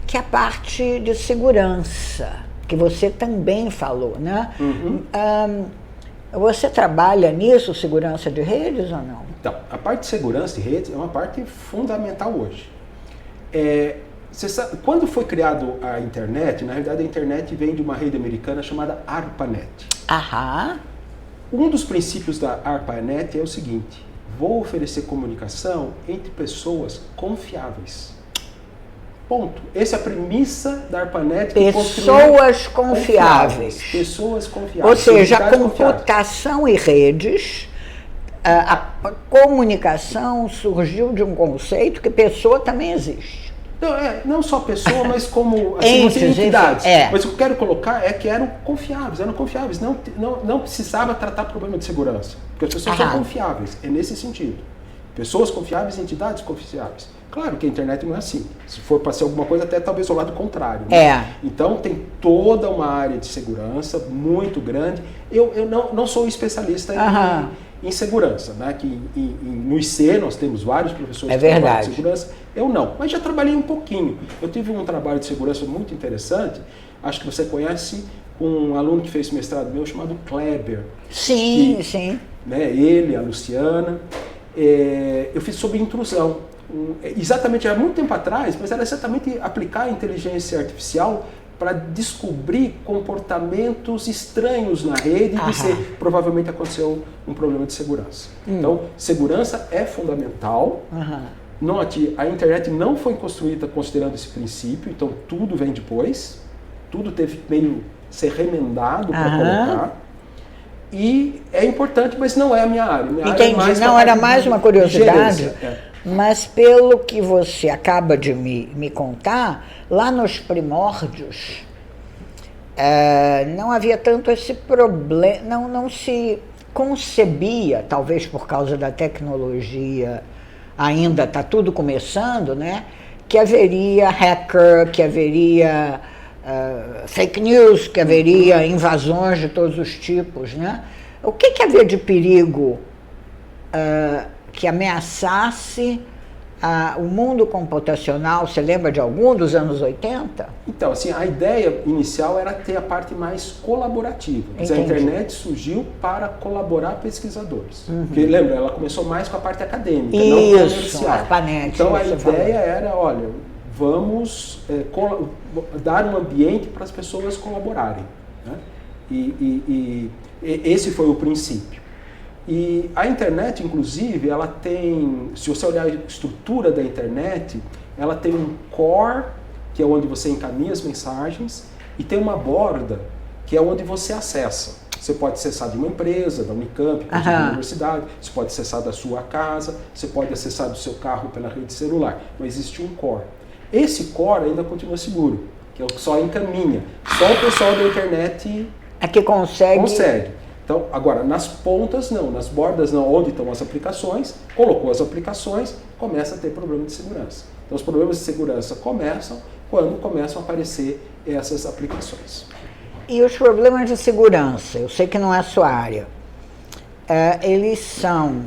que é a parte de segurança, que você também falou, né? Você trabalha nisso, segurança de redes ou não? Então, a parte de segurança de redes é uma parte fundamental hoje. Você sabe, quando foi criado a internet, na realidade a internet vem de uma rede americana chamada ARPANET. Um dos princípios da ARPANET é o seguinte: vou oferecer comunicação entre pessoas confiáveis. Ponto. Essa é a premissa da ARPANET. Pessoas confiáveis. Pessoas confiáveis. Ou seja, a computação e redes, a comunicação surgiu de um conceito que pessoa também existe. Não só pessoa, mas como assim, entidades. Mas o que eu quero colocar é que eram confiáveis. Não precisava tratar problema de segurança, porque as pessoas são confiáveis. É nesse sentido. Pessoas confiáveis, entidades confiáveis. Claro que a internet não é assim. Se for para ser alguma coisa, até talvez o lado contrário. Né? Então tem toda uma área de segurança muito grande. Eu não sou especialista em segurança, né? Que no IC nós temos vários professores que trabalham de segurança. Eu não, mas já trabalhei um pouquinho. Eu tive um trabalho de segurança muito interessante. Acho que você conhece um aluno que fez mestrado meu chamado Kleber. Sim. Né, ele, a Luciana. Eu fiz sobre intrusão. Exatamente, há muito tempo atrás, mas era exatamente aplicar a inteligência artificial para descobrir comportamentos estranhos na rede e dizer, provavelmente aconteceu um problema de segurança. Então, segurança é fundamental. Note, a internet não foi construída considerando esse princípio, então tudo vem depois, tudo teve que meio ser remendado para colocar. E é importante, mas não é a minha área. Entendi, não, era mais uma curiosidade. Mas pelo que você acaba de me contar, lá nos primórdios, não havia tanto esse problema, não se concebia, talvez por causa da tecnologia, ainda está tudo começando, né, que haveria hacker, que haveria fake news, que haveria invasões de todos os tipos, né? O que havia de perigo que ameaçasse o mundo computacional? Você lembra de algum dos anos 80? Então, assim, a ideia inicial era ter a parte mais colaborativa. Mas a internet surgiu para colaborar pesquisadores. Porque, lembra, ela começou mais com a parte acadêmica, não comercial. ARPANET, então a ideia era, olha, vamos dar um ambiente para as pessoas colaborarem. Né? E esse foi o princípio. E a internet, inclusive, ela tem, se você olhar a estrutura da internet, ela tem um core, que é onde você encaminha as mensagens, e tem uma borda que é onde você acessa. Você pode acessar de uma empresa, da Unicamp, de uma universidade, você pode acessar da sua casa, você pode acessar do seu carro pela rede celular. Mas existe um core. Esse core ainda continua seguro, que é o que só encaminha. Só o pessoal da internet é que consegue. Então, agora, nas pontas não, nas bordas não, onde estão as aplicações, colocou as aplicações, começa a ter problema de segurança. Então, os problemas de segurança começam quando começam a aparecer essas aplicações. E os problemas de segurança, eu sei que não é a sua área, eles são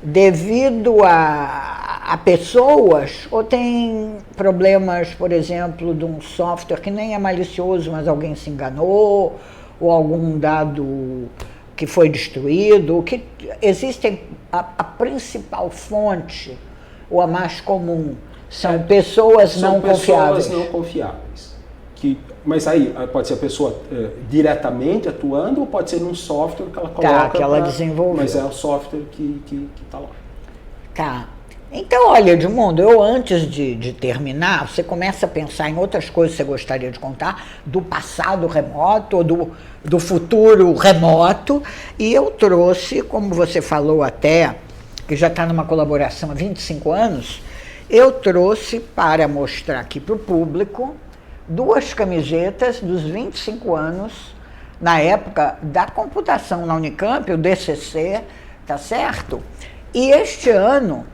devido a pessoas ou tem problemas, por exemplo, de um software que nem é malicioso, mas alguém se enganou, ou algum dado que foi destruído, que existem a principal fonte, ou a mais comum, são pessoas não confiáveis. São pessoas não confiáveis. Mas aí pode ser a pessoa diretamente atuando ou pode ser num software que ela coloca. Que ela desenvolveu. Mas é o software que está lá. Tá. Então, olha, Edmundo, eu antes de terminar, você começa a pensar em outras coisas que você gostaria de contar, do passado remoto ou do futuro remoto, e eu trouxe, como você falou até, que já está numa colaboração há 25 anos, eu trouxe para mostrar aqui para o público 2 camisetas dos 25 anos, na época da computação na Unicamp, o DCC, tá certo? E este ano,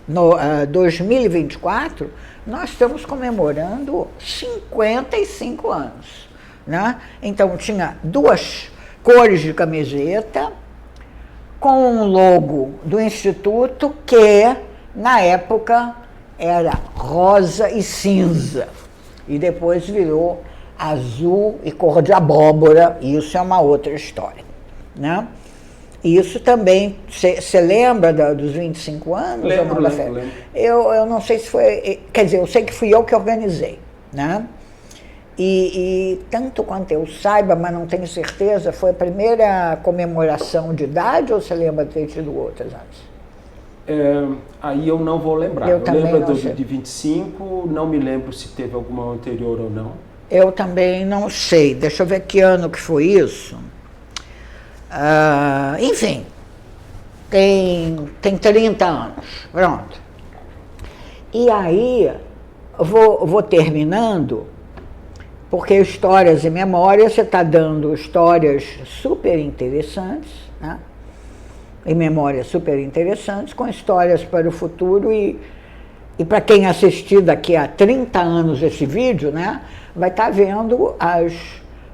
no 2024, nós estamos comemorando 55 anos, né? Então, tinha 2 cores de camiseta, com um logo do Instituto que, na época, era rosa e cinza. E depois virou azul e cor de abóbora, e isso é uma outra história, né? Isso também, você lembra dos 25 anos? Lembro. Eu não sei se foi, quer dizer, eu sei que fui eu que organizei, né? E tanto quanto eu saiba, mas não tenho certeza, foi a primeira comemoração de idade ou você lembra de ter tido outras antes? Aí eu não vou lembrar. Eu lembro de 25, não me lembro se teve alguma anterior ou não. Eu também não sei. Deixa eu ver que ano que foi isso. Enfim, tem 30 anos. Pronto. E aí, vou terminando, porque Histórias e Memórias, você está dando histórias super interessantes, né? E memórias super interessantes, com histórias para o futuro e para quem assistir daqui a 30 anos esse vídeo, né, vai estar vendo as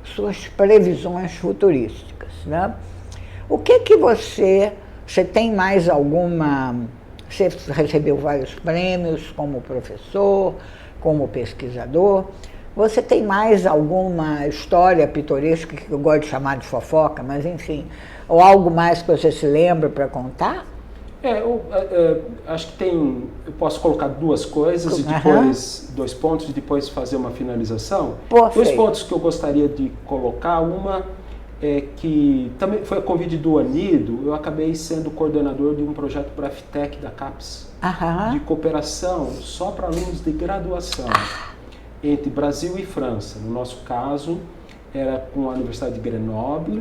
suas previsões futurísticas, né? O que você tem mais alguma, você recebeu vários prêmios como professor, como pesquisador, você tem mais alguma história pitoresca, que eu gosto de chamar de fofoca, mas enfim, ou algo mais que você se lembra para contar? Acho que eu posso colocar 2 coisas e depois 2 pontos e depois fazer uma finalização. Perfeito. 2 pontos que eu gostaria de colocar. Uma é que também foi a convite do Anido, eu acabei sendo coordenador de um projeto Braftec da CAPES, de cooperação só para alunos de graduação entre Brasil e França. No nosso caso, era com a Universidade de Grenoble,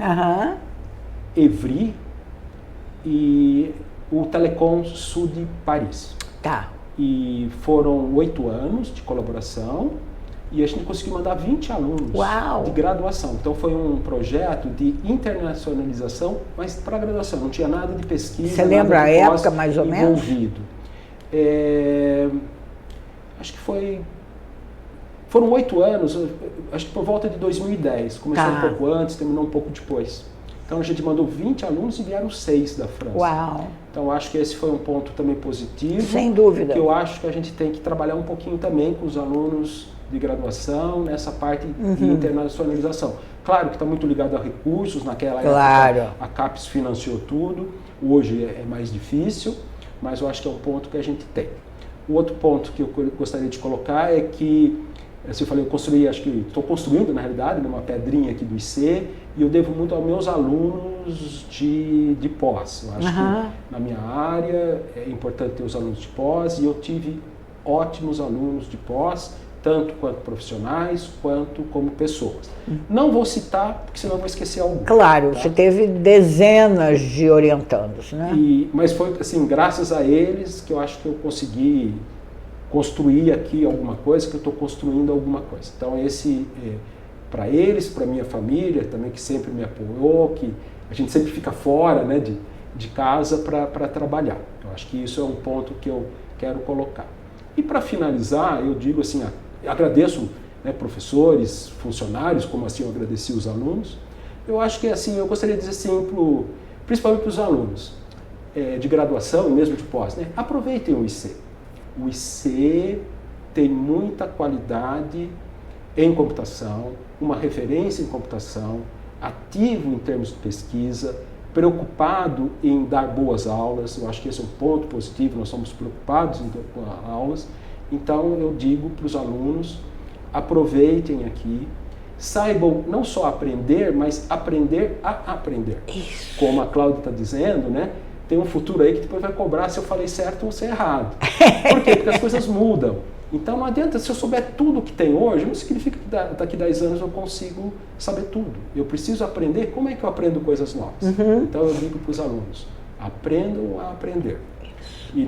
Evry e o Telecom Sul de Paris. Tá. E foram 8 anos de colaboração e a gente conseguiu mandar 20 alunos de graduação. Então foi um projeto de internacionalização, mas para graduação, não tinha nada de pesquisa. Você lembra a época mais ou menos? Envolvido. Acho que foram 8 anos, acho que por volta de 2010. Começou um pouco antes, terminou um pouco depois. Então a gente mandou 20 alunos e vieram 6 da França. Uau! Então acho que esse foi um ponto também positivo. Sem dúvida. Que eu acho que a gente tem que trabalhar um pouquinho também com os alunos de graduação, nessa parte de internacionalização. Claro que está muito ligado a recursos, naquela época a CAPES financiou tudo, hoje é mais difícil, mas eu acho que é um ponto que a gente tem. O outro ponto que eu gostaria de colocar é que, assim, eu falei, estou construindo na realidade uma pedrinha aqui do IC e eu devo muito aos meus alunos de pós. Eu acho que na minha área é importante ter os alunos de pós e eu tive ótimos alunos de pós tanto quanto profissionais, quanto como pessoas. Não vou citar, porque senão vou esquecer algum. Claro, tá? Você teve dezenas de orientandos, né? Mas foi assim, graças a eles que eu acho que eu consegui construir aqui alguma coisa, que eu estou construindo alguma coisa. Então esse, para eles, para minha família também, que sempre me apoiou, que a gente sempre fica fora, né, de casa para trabalhar. Eu acho que isso é um ponto que eu quero colocar. E para finalizar, eu digo assim, agradeço, né, professores, funcionários, como assim eu agradeci os alunos. Eu acho que assim, eu gostaria de dizer assim, principalmente para os alunos de graduação e mesmo de pós, né, aproveitem o IC. O IC tem muita qualidade em computação, uma referência em computação, ativo em termos de pesquisa, preocupado em dar boas aulas. Eu acho que esse é um ponto positivo, nós somos preocupados em dar aulas. Então eu digo para os alunos, aproveitem aqui, saibam não só aprender, mas aprender a aprender. Isso. Como a Cláudia está dizendo, né? Tem um futuro aí que depois vai cobrar se eu falei certo ou se é errado. Por quê? Porque as coisas mudam. Então não adianta, se eu souber tudo que tem hoje, não significa que daqui a 10 anos eu consigo saber tudo. Eu preciso aprender. Como é que eu aprendo coisas novas? Então eu digo para os alunos, aprendam a aprender. E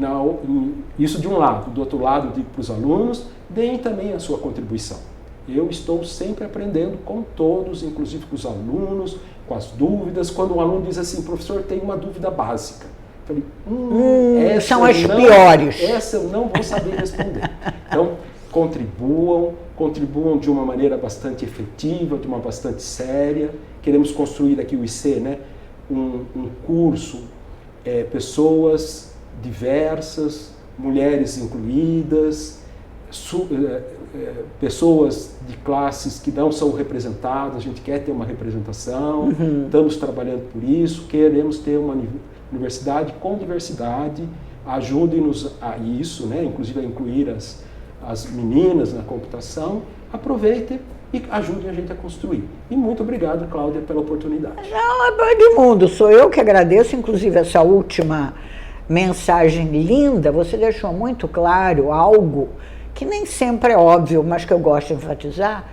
isso de um lado. Do outro lado, eu digo para os alunos, deem também a sua contribuição. Eu estou sempre aprendendo com todos, inclusive com os alunos, com as dúvidas. Quando um aluno diz assim, professor, tem uma dúvida básica. Eu falei, são as piores. Essa eu não vou saber responder. Então, contribuam de uma maneira bastante efetiva, de uma bastante séria. Queremos construir aqui o IC, né? Um curso, pessoas diversas, mulheres incluídas, pessoas de classes que não são representadas, a gente quer ter uma representação, estamos trabalhando por isso, queremos ter uma universidade com diversidade, ajudem-nos a isso, né? Inclusive a incluir as meninas na computação, aproveitem e ajudem a gente a construir. E muito obrigado, Cláudia, pela oportunidade. Não, Edmundo, sou eu que agradeço, inclusive essa última mensagem linda, você deixou muito claro algo que nem sempre é óbvio, mas que eu gosto de enfatizar,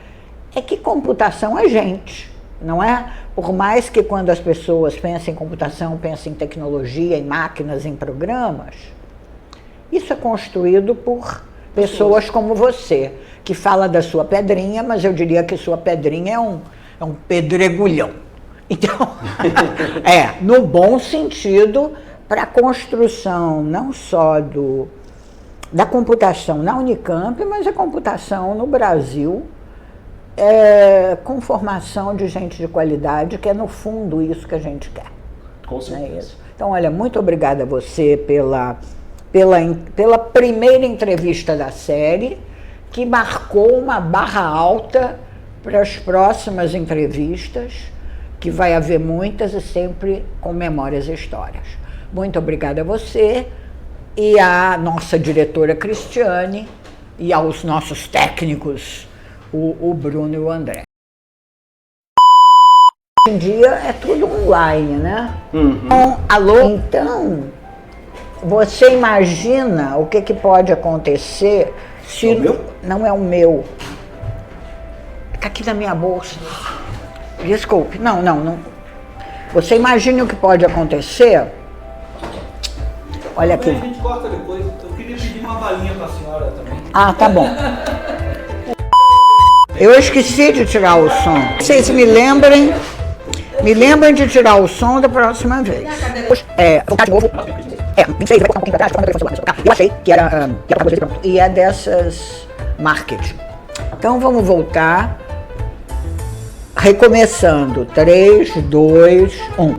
é que computação é gente, não é? Por mais que quando as pessoas pensam em computação, pensam em tecnologia, em máquinas, em programas, isso é construído por pessoas como você, que fala da sua pedrinha, mas eu diria que sua pedrinha é um pedregulhão. Então, no bom sentido, para a construção não só da computação na Unicamp, mas a computação no Brasil, com formação de gente de qualidade, que é no fundo isso que a gente quer. Com certeza. É isso. Então, olha, muito obrigada a você pela primeira entrevista da série, que marcou uma barra alta para as próximas entrevistas, que vai haver muitas e sempre com memórias e histórias. Muito obrigada a você e à nossa diretora Cristiane e aos nossos técnicos, o Bruno e o André. Hoje em dia é tudo online, né? Então, alô? Então, você imagina o que pode acontecer se... É o meu? Não é o meu. Está aqui na minha bolsa. Desculpe. Não. Você imagina o que pode acontecer? Olha aqui. A gente corta depois. Eu queria pedir uma balinha para a senhora também. Ah, tá bom. Eu esqueci de tirar o som. Vocês me lembrem de tirar o som da próxima vez. Voltar de novo. 26, vai cortar um pouquinho pra trás. Eu achei que era pra vocês, pronto. E é dessas marketing. Então vamos voltar. Recomeçando. 3, 2, 1.